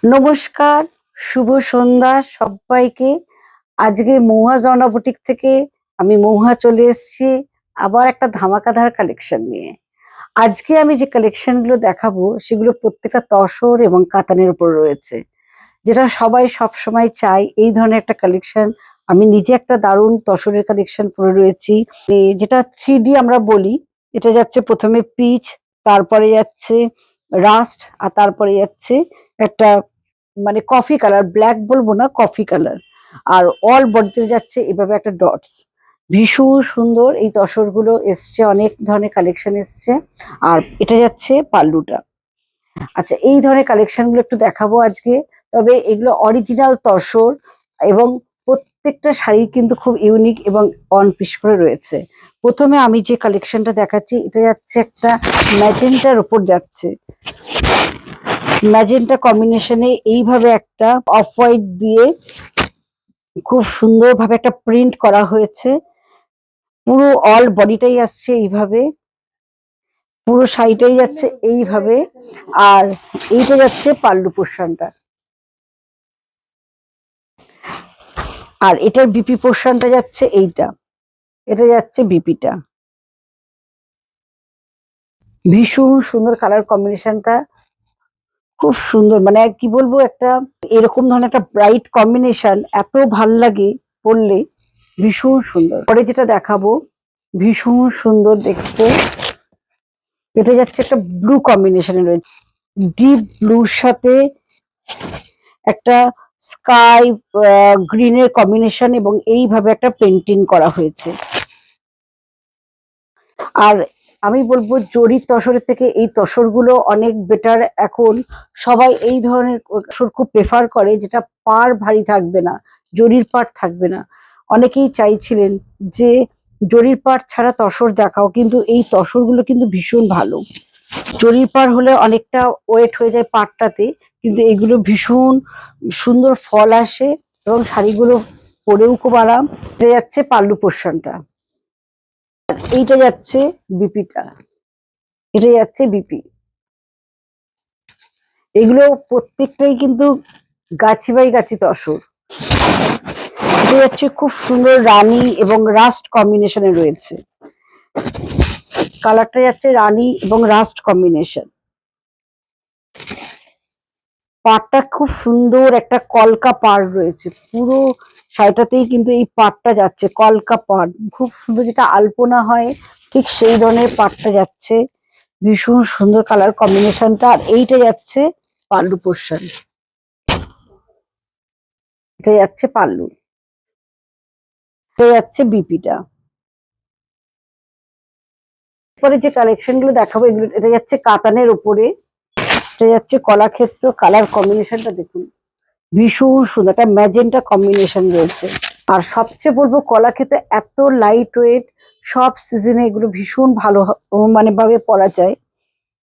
নমস্কার, শুভ সন্ধ্যা সবাইকে। আজকে মহুয়া জনা বুটিক থেকে আমি মহুয়া চলে এসেছি আবার একটা ধামাকাদার কালেকশন নিয়ে। আজকে আমি যে কালেকশনগুলো দেখাবো সেগুলো প্রত্যেকটা তসর এবং কাতানের উপর রয়েছে, যেটা সবাই সব সময় চায় এই ধরনের একটা কালেকশন। আমি নিজে একটা দারুণ তসরের কালেকশন পরে রয়েছি, যেটা 3D আমরা বলি। এটা যাচ্ছে প্রথমে পিচ, তারপরে যাচ্ছে রাস্ট, আর তারপরে যাচ্ছে একটা মানে কফি কালার, ব্ল্যাক বলবো না, কফি কালার। আর অল বডিতে যাচ্ছে এভাবে একটা ডটস। ভীষণ সুন্দর এই তসরগুলো এসছে, অনেক ধরনের কালেকশন এসছে। আর এটা যাচ্ছে পাল্লুটা। আচ্ছা, এই ধরনের কালেকশনগুলো একটু দেখাবো আজকে। তবে এগুলো অরিজিনাল তসর, এবং প্রত্যেকটা শাড়ি কিন্তু খুব ইউনিক এবং অন পিস করে রয়েছে। প্রথমে আমি যে কালেকশনটা দেখাচ্ছি এটা যাচ্ছে একটা ম্যাজেন্টার উপর যাচ্ছে। ম্যাজেন্টা কম্বিনেশনে এইভাবে একটা অফ হোয়াইট দিয়ে খুব সুন্দরভাবে একটা প্রিন্ট করা হয়েছে। পুরো অল বডিটাই আসছে এইভাবে, পুরো শাড়িটাই যাচ্ছে এইভাবে। আর এইটা যাচ্ছে পাল্লু পোর্শনটা, আর এটার বিপি পোর্শনটা যাচ্ছে এইটা, এটা যাচ্ছে বিপিটা। ভীষণ সুন্দর কালার কম্বিনেশনটা, খুব সুন্দর, মানে কি বলবো, একটা এরকম ধরনের একটা ব্রাইট কম্বিনেশন এত ভাল লাগে পরলে, ভীষণ সুন্দর। পরে যেটা দেখাবো ভীষণ সুন্দর দেখতে, এটা যাচ্ছে একটা ব্লু কম্বিনেশনে রয়েছে, ডিপ ব্লুর সাথে একটা স্কাই গ্রিনের কম্বিনেশন, এবং এইভাবে একটা পেন্টিং করা হয়েছে। আর আমি বলবো জরির তসরের থেকে এই তসরগুলো অনেক বেটার। এখন সবাই এই ধরনের তসর খুব প্রেফার করে, যেটা পাড় ভারী থাকবে না, জরির পাড় থাকবে না। অনেকেই চাইছিলেন যে জরির পাড় ছাড়া তসর দেখাও, কিন্তু এই তসরগুলো কিন্তু ভীষণ ভালো। জরির পাড় হলে অনেকটা ওয়েট হয়ে যায় পাড়টাতে, কিন্তু এগুলো ভীষণ সুন্দর ফল আসে, এবং শাড়িগুলো পরেও খুব আরাম। এটা যাচ্ছে পাল্লু পোর্শনটা, এইটা যাচ্ছে বিপিটা, এটা যাচ্ছে বিপি। এগুলো প্রত্যেকটাই কিন্তু গাছি বাই গাছি তসর। এটা যাচ্ছে খুব সুন্দর রানী এবং রাস্ট কম্বিনেশনে রয়েছে, কালারটা যাচ্ছে রানী এবং রাস্ট কম্বিনেশন। পাড়টা খুব সুন্দর একটা কলকা পাড় রয়েছে, পুরো শাড়িটাতেই কিন্তু এই পাড়টা যাচ্ছে কলকা পাড়, খুব সুন্দর, যেটা আলপনা হয় ঠিক সেই ধরনের পাড়টা যাচ্ছে। ভীষণ সুন্দর কালার কম্বিনেশনটা। আর এইটা যাচ্ছে পাল্লু পোর্শন, এটা যাচ্ছে পাল্লু, এটা যাচ্ছে বিপিটা। পরে যে কালেকশন গুলো দেখাবো এগুলো, এটা যাচ্ছে কাতানের উপরে, এটা যাচ্ছে কলাক্ষেত্র। কালার কম্বিনেশনটা দেখুন, ভীষণ সুন্দর একটা ম্যাজেন্টা কম্বিনেশন রয়েছে। আর সবচেয়ে বলবো কলাক্ষেত্র এত লাইট ওয়েট, সব সিজনে এগুলো ভীষণ ভালো মানে ভাবে পরা যায়।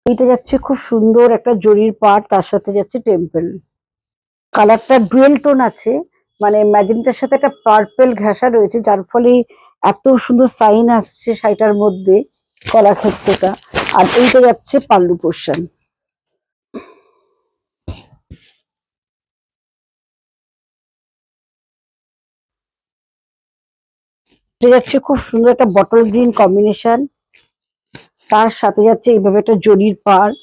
এইটা যাচ্ছে খুব সুন্দর একটা জরির পাড়, তার সাথে যাচ্ছে টেম্পল। কালারটা ডুয়েল টোন আছে, মানে ম্যাজেন্টার সাথে একটা পার্পেল ঘেঁষা রয়েছে, যার ফলে এত সুন্দর সাইন আসছে শাড়িটার মধ্যে, কলাক্ষেত্রটা। আর এইটা যাচ্ছে পাল্লু পোর্শন। এটা যাচ্ছে খুব সুন্দর একটা বটল গ্রিন কম্বিনেশন, তার সাথে যাচ্ছে এইভাবে একটা জরির পাড়,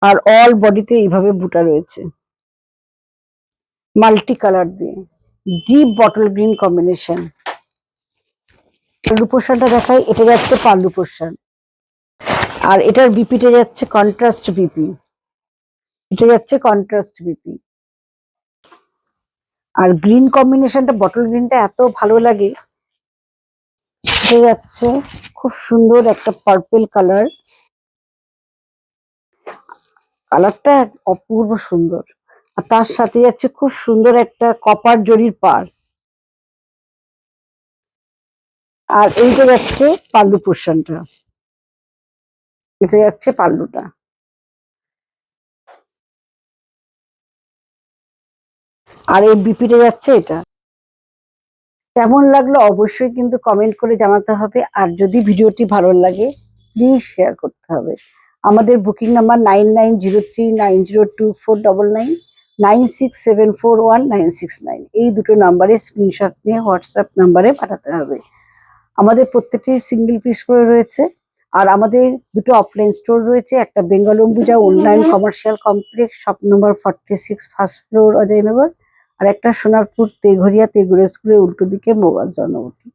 আর অল বডিতে এইভাবে বুটা রয়েছে মাল্টি কালার দিয়ে, deep bottle green combination. Pallu পোর্শনটা দেখাই, এটা যাচ্ছে পাল্লু পোর্শন। আর এটার বিপিটা যাচ্ছে কন্ট্রাস্ট বিপি, এটা যাচ্ছে কন্ট্রাস্ট বিপি। আর গ্রিন কম্বিনেশনটা, বটল গ্রিনটা এত ভালো লাগে। এটা যাচ্ছে খুব সুন্দর একটা পার্পেল কালার, কালারটা অপূর্ব সুন্দর। আর তার সাথে যাচ্ছে খুব সুন্দর একটা কপার জরির পাড়। আর এইটা যাচ্ছে পাল্লু পোর্শনটা, এটা যাচ্ছে পাল্লুটা। আর এই বিপিটা যাচ্ছে এটা। কেমন লাগলো অবশ্যই কিন্তু কমেন্ট করে জানাতে হবে। আর যদি ভিডিওটি ভালো লাগে প্লিজ শেয়ার করতে হবে। আমাদের বুকিং নাম্বার 9903902499। 96741969 এই দুটো নাম্বারে স্ক্রিনশট নিয়ে হোয়াটসঅ্যাপ নাম্বারে পাঠাতে হবে। আমাদের প্রত্যেকটি সিঙ্গেল পিস করে রয়েছে। আর আমাদের দুটো অফলাইন স্টোর রয়েছে, একটা Bengal Ambuja online commercial complex shop number 46 first floor Ajoynagar, আর একটা সোনারপুর তেঘরিয়া তেগুড়া স্কুলের উল্টো দিকে মৌয়াজ জনবটি।